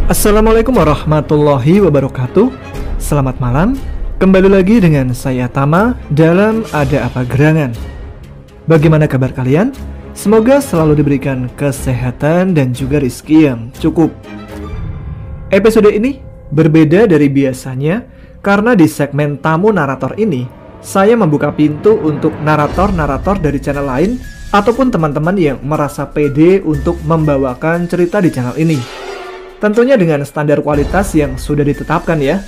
Assalamualaikum warahmatullahi wabarakatuh. Selamat malam. Kembali lagi dengan saya Tama dalam Ada Apa Gerangan. Bagaimana kabar kalian? Semoga selalu diberikan kesehatan dan juga rezeki yang cukup. Episode ini berbeda dari biasanya karena di segmen tamu narator ini saya membuka pintu untuk narator-narator dari channel lain ataupun teman-teman yang merasa pede untuk membawakan cerita di channel ini. Tentunya dengan standar kualitas yang sudah ditetapkan ya.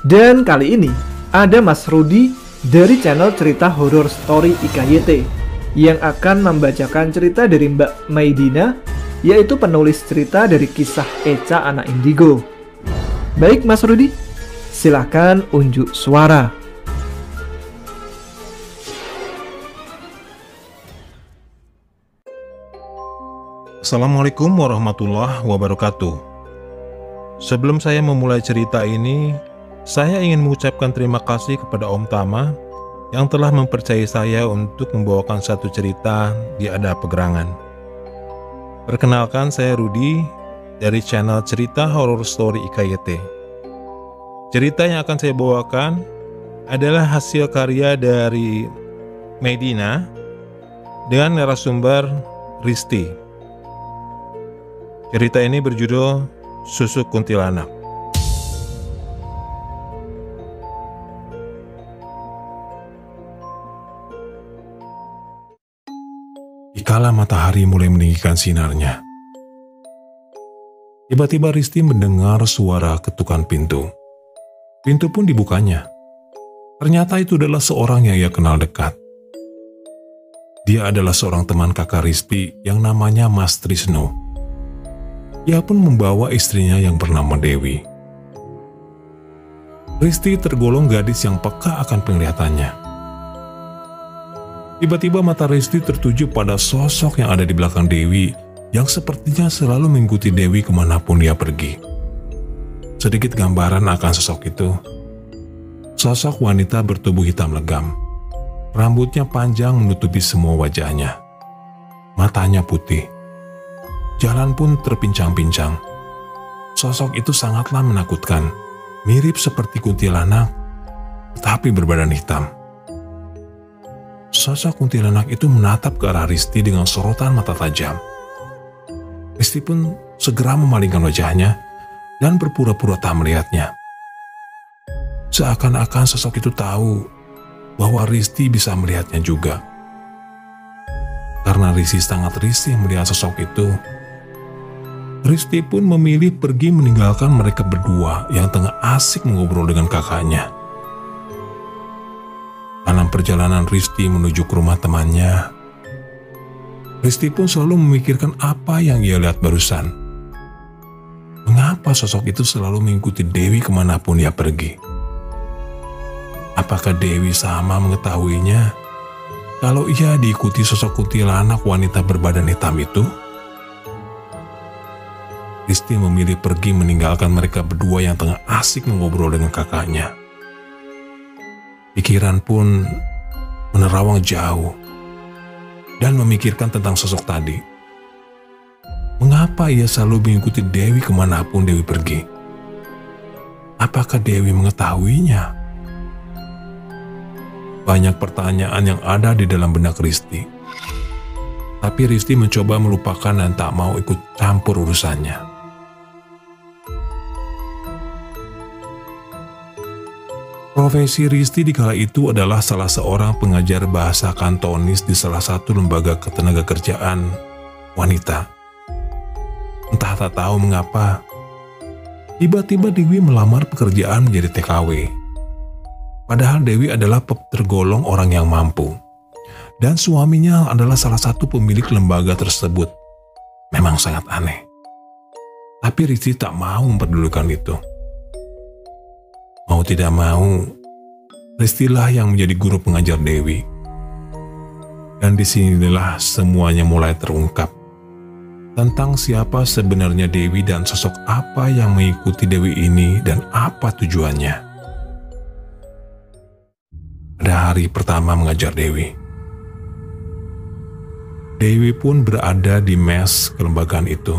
Dan kali ini ada Mas Rudi dari channel cerita horor story IKYT yang akan membacakan cerita dari Mbak Maidina, yaitu penulis cerita dari kisah Eca Anak Indigo. Baik Mas Rudi, silakan unjuk suara. Assalamualaikum warahmatullahi wabarakatuh. Sebelum saya memulai cerita ini, saya ingin mengucapkan terima kasih kepada Om Tama yang telah mempercayai saya untuk membawakan satu cerita di Ada Apa Gerangan. Perkenalkan, saya Rudi dari channel cerita horror story IKYT. Cerita yang akan saya bawakan adalah hasil karya dari Medina dengan narasumber Risti. Cerita ini berjudul Susuk Kuntilanak. Dikala matahari mulai meninggikan sinarnya, tiba-tiba Risti mendengar suara ketukan pintu. Pintu pun dibukanya. Ternyata itu adalah seorang yang ia kenal dekat. Dia adalah seorang teman kakak Risti yang namanya Mas Trisno. Ia pun membawa istrinya yang bernama Dewi. Risti tergolong gadis yang peka akan penglihatannya. Tiba-tiba mata Risti tertuju pada sosok yang ada di belakang Dewi yang sepertinya selalu mengikuti Dewi kemanapun dia pergi. Sedikit gambaran akan sosok itu. Sosok wanita bertubuh hitam legam. Rambutnya panjang menutupi semua wajahnya. Matanya putih. Jalan pun terpincang-pincang. Sosok itu sangatlah menakutkan, mirip seperti kuntilanak, tetapi berbadan hitam. Sosok kuntilanak itu menatap ke arah Risti dengan sorotan mata tajam. Risti pun segera memalingkan wajahnya dan berpura-pura tak melihatnya. Seakan-akan sosok itu tahu bahwa Risti bisa melihatnya juga. Karena Risti sangat risih melihat sosok itu, Risti pun memilih pergi meninggalkan mereka berdua yang tengah asik mengobrol dengan kakaknya. Dalam perjalanan Risti menuju ke rumah temannya, Risti pun selalu memikirkan apa yang ia lihat barusan. Mengapa sosok itu selalu mengikuti Dewi kemanapun ia pergi? Apakah Dewi sama mengetahuinya kalau ia diikuti sosok kuntilanak wanita berbadan hitam itu? Risti memilih pergi meninggalkan mereka berdua yang tengah asik mengobrol dengan kakaknya. Pikiran pun menerawang jauh dan memikirkan tentang sosok tadi. Mengapa ia selalu mengikuti Dewi kemanapun Dewi pergi? Apakah Dewi mengetahuinya? Banyak pertanyaan yang ada di dalam benak Risti. Tapi Risti mencoba melupakan dan tak mau ikut campur urusannya. Profesi Risti di kala itu adalah salah seorang pengajar bahasa Kantonis di salah satu lembaga ketenagakerjaan wanita. Entah tak tahu mengapa, tiba-tiba Dewi melamar pekerjaan menjadi TKW. Padahal Dewi adalah tergolong orang yang mampu, dan suaminya adalah salah satu pemilik lembaga tersebut. Memang sangat aneh. Tapi Risti tak mau memperdulikan itu. Mau tidak mau, Ristilah yang menjadi guru pengajar Dewi. Dan disinilah semuanya mulai terungkap tentang siapa sebenarnya Dewi dan sosok apa yang mengikuti Dewi ini dan apa tujuannya. Pada hari pertama mengajar Dewi, Dewi pun berada di mes kelembagaan itu.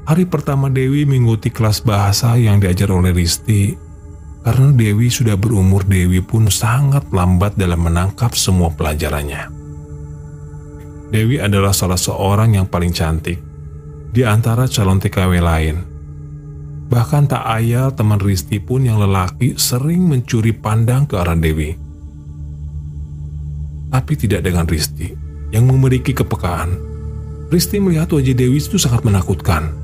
Hari pertama Dewi mengikuti kelas bahasa yang diajar oleh Risti. Karena Dewi sudah berumur, Dewi pun sangat lambat dalam menangkap semua pelajarannya. Dewi adalah salah seorang yang paling cantik di antara calon TKW lain. Bahkan tak ayal teman Risti pun yang lelaki sering mencuri pandang ke arah Dewi. Tapi tidak dengan Risti yang memiliki kepekaan. Risti melihat wajah Dewi itu sangat menakutkan.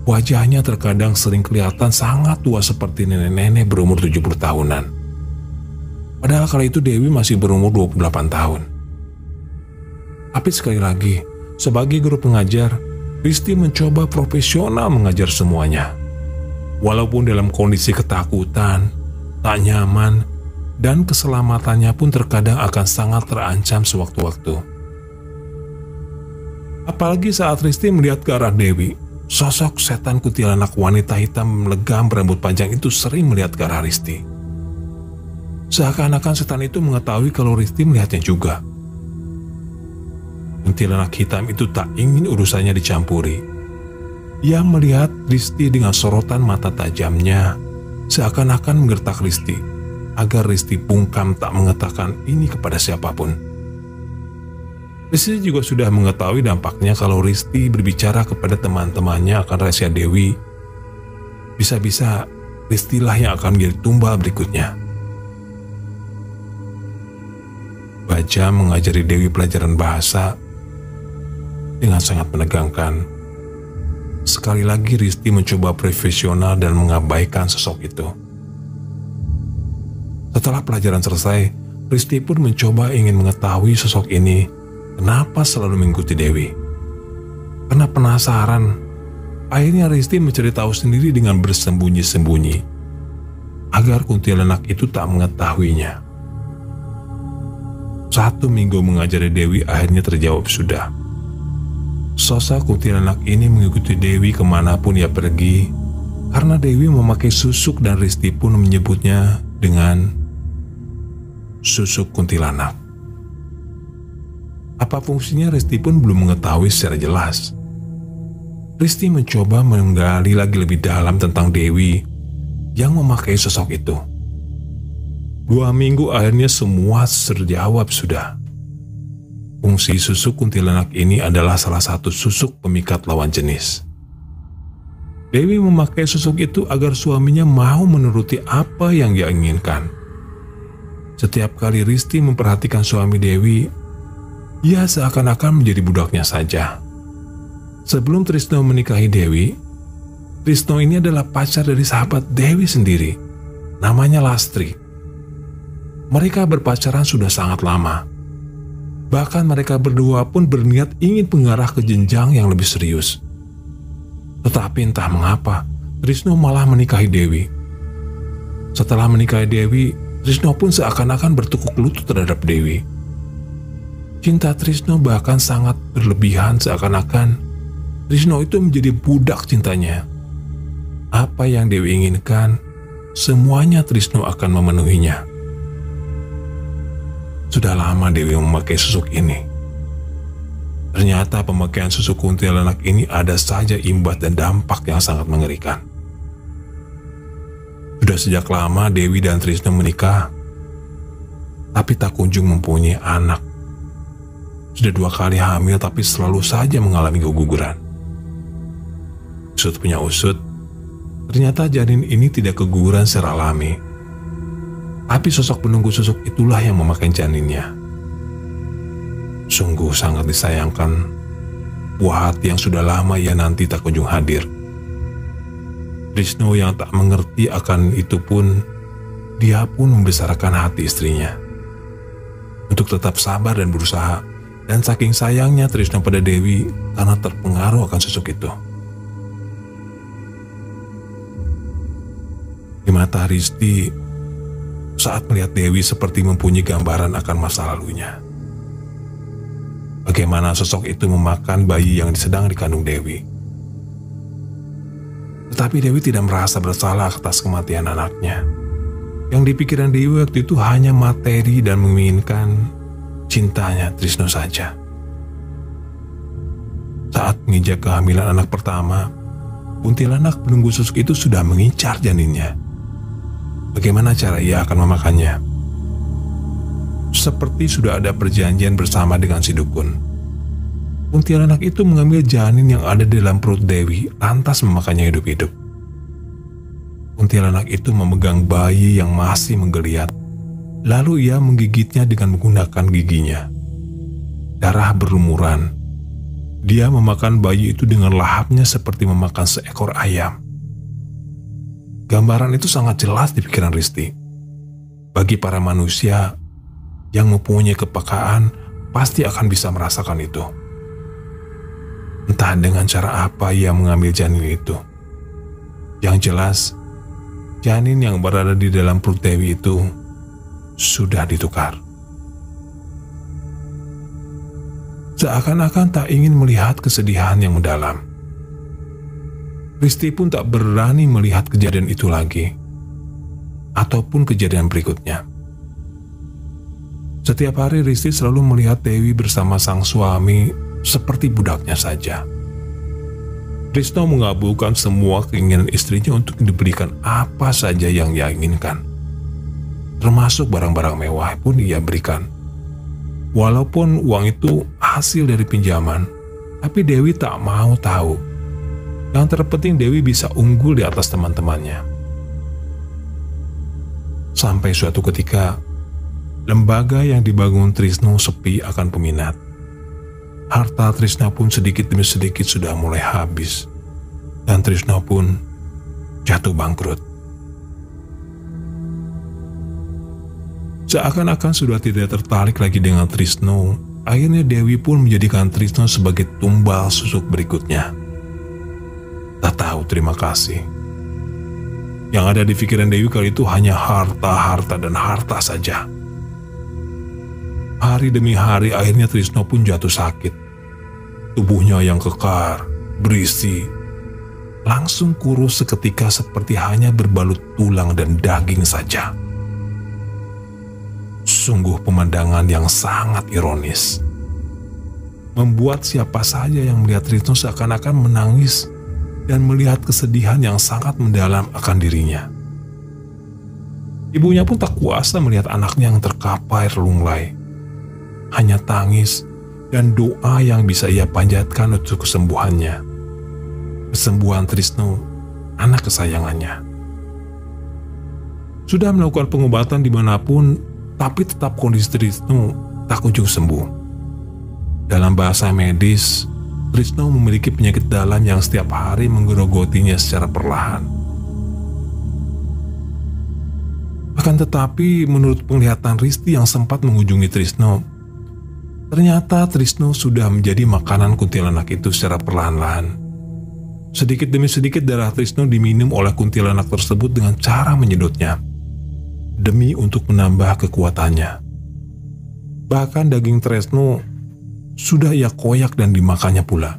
Wajahnya terkadang sering kelihatan sangat tua seperti nenek-nenek berumur 70 tahunan. Padahal kala itu Dewi masih berumur 28 tahun. Tapi sekali lagi, sebagai guru pengajar, Risti mencoba profesional mengajar semuanya. Walaupun dalam kondisi ketakutan, tak nyaman, dan keselamatannya pun terkadang akan sangat terancam sewaktu-waktu. Apalagi saat Risti melihat ke arah Dewi, sosok setan kuntilanak wanita hitam legam berambut panjang itu sering melihat ke arah Risti. Seakan-akan setan itu mengetahui kalau Risti melihatnya juga. Kuntilanak hitam itu tak ingin urusannya dicampuri. Ia melihat Risti dengan sorotan mata tajamnya, seakan-akan menggertak Risti, agar Risti bungkam tak mengatakan ini kepada siapapun. Risti juga sudah mengetahui dampaknya kalau Risti berbicara kepada teman-temannya akan rahasia Dewi. Bisa-bisa Ristilah yang akan menjadi tumbal berikutnya. Baja mengajari Dewi pelajaran bahasa dengan sangat menegangkan. Sekali lagi Risti mencoba profesional dan mengabaikan sosok itu. Setelah pelajaran selesai, Risti pun mencoba ingin mengetahui sosok ini kenapa selalu mengikuti Dewi. Karena penasaran, akhirnya Risti mencari tahu sendiri dengan bersembunyi-sembunyi agar kuntilanak itu tak mengetahuinya. 1 minggu mengajari Dewi akhirnya terjawab sudah. Sosok kuntilanak ini mengikuti Dewi kemanapun ia pergi, karena Dewi memakai susuk dan Risti pun menyebutnya dengan susuk kuntilanak. Apa fungsinya Risti pun belum mengetahui secara jelas. Risti mencoba menggali lagi lebih dalam tentang Dewi yang memakai sosok itu. 2 minggu akhirnya semua terjawab sudah. Fungsi susuk kuntilanak ini adalah salah satu susuk pemikat lawan jenis. Dewi memakai susuk itu agar suaminya mau menuruti apa yang dia inginkan. Setiap kali Risti memperhatikan suami Dewi, ia seakan-akan menjadi budaknya saja. Sebelum Trisno menikahi Dewi, Trisno ini adalah pacar dari sahabat Dewi sendiri, namanya Lastri. Mereka berpacaran sudah sangat lama. Bahkan mereka berdua pun berniat ingin mengarah ke jenjang yang lebih serius. Tetapi entah mengapa, Trisno malah menikahi Dewi. Setelah menikahi Dewi, Trisno pun seakan-akan bertekuk lutut terhadap Dewi. Cinta Trisno bahkan sangat berlebihan, seakan-akan Trisno itu menjadi budak cintanya. Apa yang Dewi inginkan, semuanya Trisno akan memenuhinya. Sudah lama Dewi memakai susuk ini. Ternyata pemakaian susuk kuntilanak ini ada saja imbas dan dampak yang sangat mengerikan. Sudah sejak lama Dewi dan Trisno menikah, tapi tak kunjung mempunyai anak. Sudah 2 kali hamil tapi selalu saja mengalami keguguran. Usut punya usut, ternyata janin ini tidak keguguran secara alami. Tapi sosok penunggu susuk itulah yang memakai janinnya. Sungguh sangat disayangkan, buah hati yang sudah lama ia nanti tak kunjung hadir. Trisno yang tak mengerti akan itu pun, dia pun membesarkan hati istrinya untuk tetap sabar dan berusaha. Dan saking sayangnya Trisno pada Dewi karena terpengaruh akan susuk itu. Di mata Risti, saat melihat Dewi seperti mempunyai gambaran akan masa lalunya. Bagaimana sosok itu memakan bayi yang sedang dikandung Dewi. Tetapi Dewi tidak merasa bersalah atas kematian anaknya. Yang dipikiran Dewi waktu itu hanya materi dan menginginkan cintanya Trisno saja. Saat menginjak kehamilan anak pertama, kuntilanak penunggu susuk itu sudah mengincar janinnya. Bagaimana cara ia akan memakannya? Seperti sudah ada perjanjian bersama dengan si dukun. Kuntilanak itu mengambil janin yang ada di dalam perut Dewi, lantas memakannya hidup-hidup. Kuntilanak itu memegang bayi yang masih menggeliat, lalu ia menggigitnya dengan menggunakan giginya. Darah berlumuran. Dia memakan bayi itu dengan lahapnya seperti memakan seekor ayam. Gambaran itu sangat jelas di pikiran Risti. Bagi para manusia yang mempunyai kepekaan, pasti akan bisa merasakan itu. Entah dengan cara apa ia mengambil janin itu. Yang jelas, janin yang berada di dalam perut Dewi itu sudah ditukar. Seakan-akan tak ingin melihat kesedihan yang mendalam. Risti pun tak berani melihat kejadian itu lagi, ataupun kejadian berikutnya. Setiap hari Risti selalu melihat Dewi bersama sang suami seperti budaknya saja. Trisno mengabulkan semua keinginan istrinya untuk diberikan apa saja yang ia inginkan. Termasuk barang-barang mewah pun ia berikan. Walaupun uang itu hasil dari pinjaman, tapi Dewi tak mau tahu. Yang terpenting Dewi bisa unggul di atas teman-temannya. Sampai suatu ketika, lembaga yang dibangun Trisno sepi akan peminat. Harta Trisno pun sedikit demi sedikit sudah mulai habis, dan Trisno pun jatuh bangkrut. Seakan-akan sudah tidak tertarik lagi dengan Trisno, akhirnya Dewi pun menjadikan Trisno sebagai tumbal susuk berikutnya. Tak tahu terima kasih. Yang ada di pikiran Dewi kali itu hanya harta, harta, dan harta saja. Hari demi hari akhirnya Trisno pun jatuh sakit. Tubuhnya yang kekar, berisi, langsung kurus seketika seperti hanya berbalut tulang dan daging saja. Sungguh pemandangan yang sangat ironis. Membuat siapa saja yang melihat Trisno seakan-akan menangis dan melihat kesedihan yang sangat mendalam akan dirinya. Ibunya pun tak kuasa melihat anaknya yang terkapai relunglai. Hanya tangis dan doa yang bisa ia panjatkan untuk kesembuhannya. Kesembuhan Trisno, anak kesayangannya. Sudah melakukan pengobatan dimanapun, tapi tetap kondisi Trisno tak kunjung sembuh. Dalam bahasa medis, Trisno memiliki penyakit dalam yang setiap hari menggerogotinya secara perlahan. Akan tetapi, menurut penglihatan Risti yang sempat mengunjungi Trisno, ternyata Trisno sudah menjadi makanan kuntilanak itu secara perlahan-lahan. Sedikit demi sedikit darah Trisno diminum oleh kuntilanak tersebut dengan cara menyedotnya, demi untuk menambah kekuatannya. Bahkan daging Trisno sudah ia koyak dan dimakannya pula.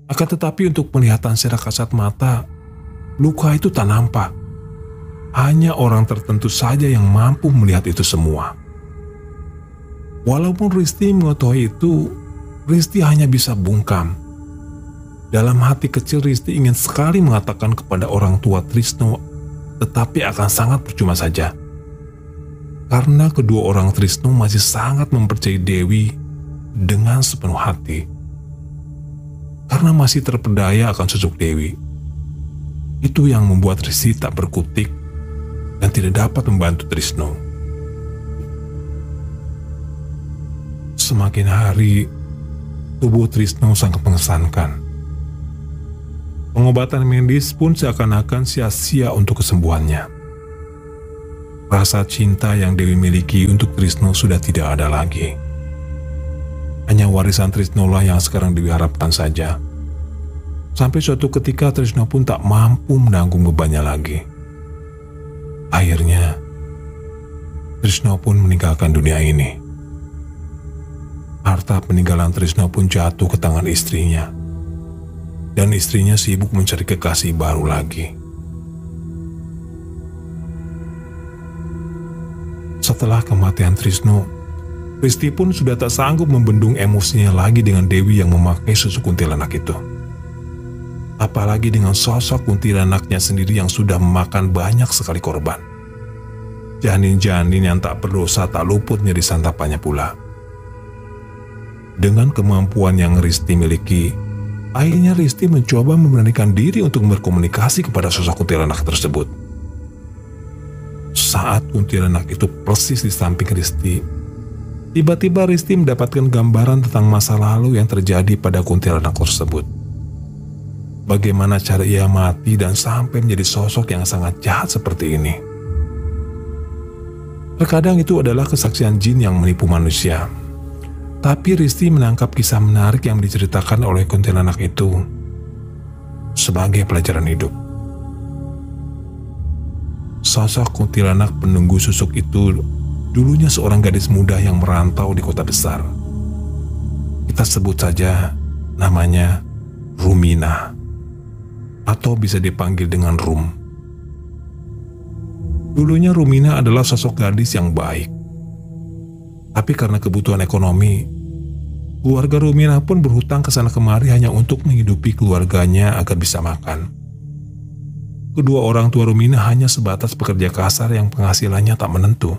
Akan tetapi untuk penglihatan secara kasat mata, luka itu tak nampak. Hanya orang tertentu saja yang mampu melihat itu semua. Walaupun Risti mengetahui itu, Risti hanya bisa bungkam. Dalam hati kecil Risti ingin sekali mengatakan kepada orang tua Trisno, tetapi akan sangat percuma saja. Karena kedua orang Trisno masih sangat mempercayai Dewi dengan sepenuh hati. Karena masih terpedaya akan sosok Dewi. Itu yang membuat Risti tak berkutik dan tidak dapat membantu Trisno. Semakin hari, tubuh Trisno sangat mengesankan. Pengobatan medis pun seakan-akan sia-sia untuk kesembuhannya. Rasa cinta yang Dewi miliki untuk Trisno sudah tidak ada lagi. Hanya warisan Trisno lah yang sekarang Dewi harapkan saja. Sampai suatu ketika Trisno pun tak mampu menanggung bebannya lagi. Akhirnya, Trisno pun meninggalkan dunia ini. Harta peninggalan Trisno pun jatuh ke tangan istrinya. Dan istrinya sibuk mencari kekasih baru lagi. Setelah kematian Trisno, Risti pun sudah tak sanggup membendung emosinya lagi dengan Dewi yang memakai susu kuntilanak itu. Apalagi dengan sosok kuntilanaknya sendiri yang sudah memakan banyak sekali korban. Janin-janin yang tak berdosa tak luput nyeri santapannya pula. Dengan kemampuan yang Risti miliki, akhirnya Risti mencoba memberanikan diri untuk berkomunikasi kepada sosok kuntilanak tersebut. Saat kuntilanak itu persis di samping Risti, tiba-tiba Risti mendapatkan gambaran tentang masa lalu yang terjadi pada kuntilanak tersebut. Bagaimana cara ia mati dan sampai menjadi sosok yang sangat jahat seperti ini. Terkadang itu adalah kesaksian jin yang menipu manusia. Tapi Risti menangkap kisah menarik yang diceritakan oleh kuntilanak itu sebagai pelajaran hidup. Sosok kuntilanak penunggu susuk itu dulunya seorang gadis muda yang merantau di kota besar. Kita sebut saja namanya Rumina, atau bisa dipanggil dengan Rum. Dulunya Rumina adalah sosok gadis yang baik. Tapi karena kebutuhan ekonomi, keluarga Rumina pun berhutang ke sana kemari hanya untuk menghidupi keluarganya agar bisa makan. Kedua orang tua Rumina hanya sebatas pekerja kasar yang penghasilannya tak menentu.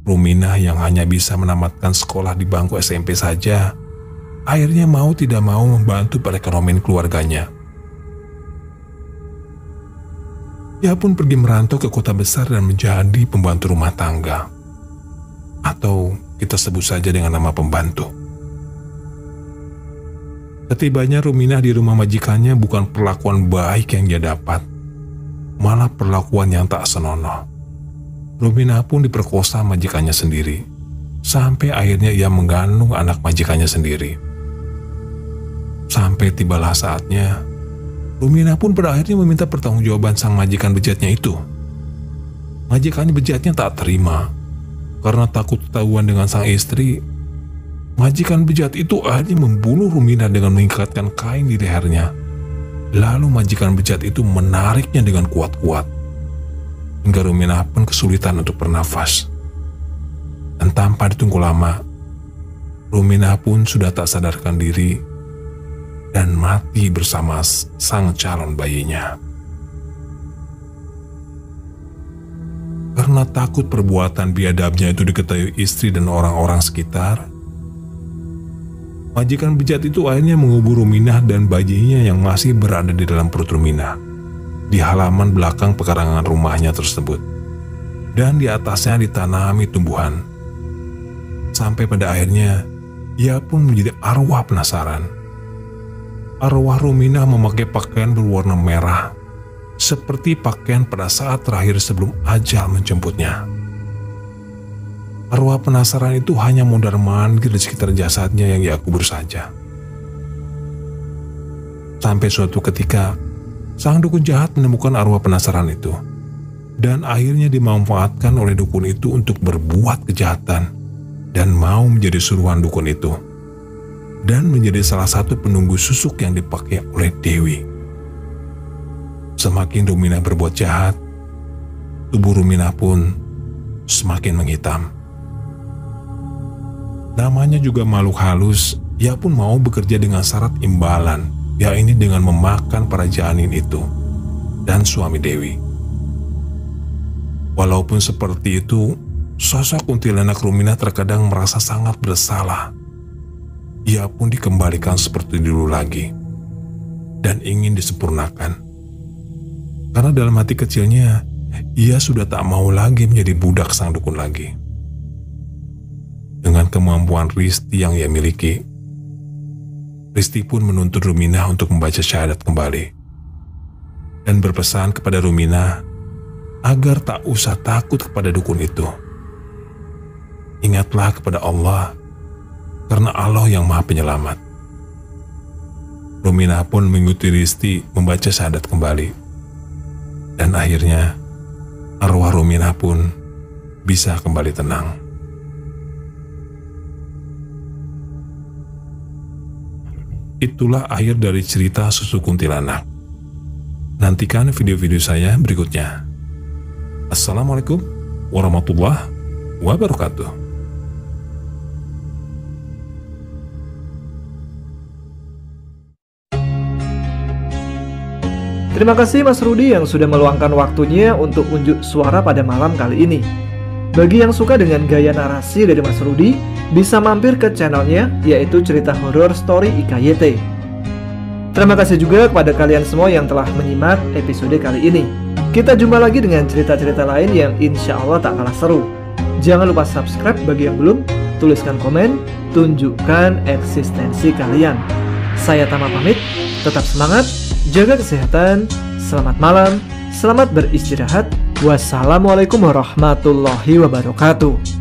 Rumina yang hanya bisa menamatkan sekolah di bangku SMP saja, akhirnya mau tidak mau membantu perekonomian keluarganya. Ia pun pergi merantau ke kota besar dan menjadi pembantu rumah tangga. Atau kita sebut saja dengan nama pembantu. Setibanya Rumina di rumah majikannya, bukan perlakuan baik yang dia dapat, malah perlakuan yang tak senonoh. Rumina pun diperkosa majikannya sendiri, sampai akhirnya ia mengandung anak majikannya sendiri. Sampai tibalah saatnya, Rumina pun pada akhirnya meminta pertanggungjawaban sang majikan bejatnya itu. Majikannya bejatnya tak terima. Karena takut ketahuan dengan sang istri, majikan bejat itu akhirnya membunuh Rumina dengan mengikatkan kain di lehernya. Lalu majikan bejat itu menariknya dengan kuat-kuat, hingga Rumina pun kesulitan untuk bernafas. Dan tanpa ditunggu lama, Rumina pun sudah tak sadarkan diri dan mati bersama sang calon bayinya. Karena takut perbuatan biadabnya itu diketahui istri dan orang-orang sekitar, majikan bejat itu akhirnya mengubur Rumina dan bayinya yang masih berada di dalam perut Rumina di halaman belakang pekarangan rumahnya tersebut, dan di atasnya ditanami tumbuhan. Sampai pada akhirnya ia pun menjadi arwah penasaran. Arwah Rumina memakai pakaian berwarna merah, seperti pakaian pada saat terakhir sebelum ajal menjemputnya. Arwah penasaran itu hanya mondar-mandir di sekitar jasadnya yang ia kubur saja. Sampai suatu ketika, sang dukun jahat menemukan arwah penasaran itu, dan akhirnya dimanfaatkan oleh dukun itu untuk berbuat kejahatan dan mau menjadi suruhan dukun itu, dan menjadi salah satu penunggu susuk yang dipakai oleh Dewi. Semakin Rumina berbuat jahat, tubuh Rumina pun semakin menghitam. Namanya juga makhluk halus, ia pun mau bekerja dengan syarat imbalan, yaitu dengan memakan para janin itu dan suami Dewi. Walaupun seperti itu, sosok kuntilanak Rumina terkadang merasa sangat bersalah. Ia pun dikembalikan seperti dulu lagi dan ingin disempurnakan. Karena dalam hati kecilnya, ia sudah tak mau lagi menjadi budak sang dukun lagi. Dengan kemampuan Risti yang ia miliki, Risti pun menuntut Rumina untuk membaca syahadat kembali dan berpesan kepada Rumina agar tak usah takut kepada dukun itu. Ingatlah kepada Allah, karena Allah yang Maha Penyelamat. Rumina pun mengikuti Risti membaca syahadat kembali. Dan akhirnya, arwah Rumina pun bisa kembali tenang. Itulah akhir dari cerita susu kuntilanak. Nantikan video-video saya berikutnya. Assalamualaikum warahmatullahi wabarakatuh. Terima kasih Mas Rudi yang sudah meluangkan waktunya untuk unjuk suara pada malam kali ini. Bagi yang suka dengan gaya narasi dari Mas Rudi, bisa mampir ke channelnya, yaitu Cerita Horor Story IKYT. Terima kasih juga kepada kalian semua yang telah menyimak episode kali ini. Kita jumpa lagi dengan cerita-cerita lain yang insya Allah tak kalah seru. Jangan lupa subscribe bagi yang belum, tuliskan komen, tunjukkan eksistensi kalian. Saya Tama pamit, tetap semangat, jaga kesehatan, selamat malam, selamat beristirahat. Wassalamualaikum warahmatullahi wabarakatuh.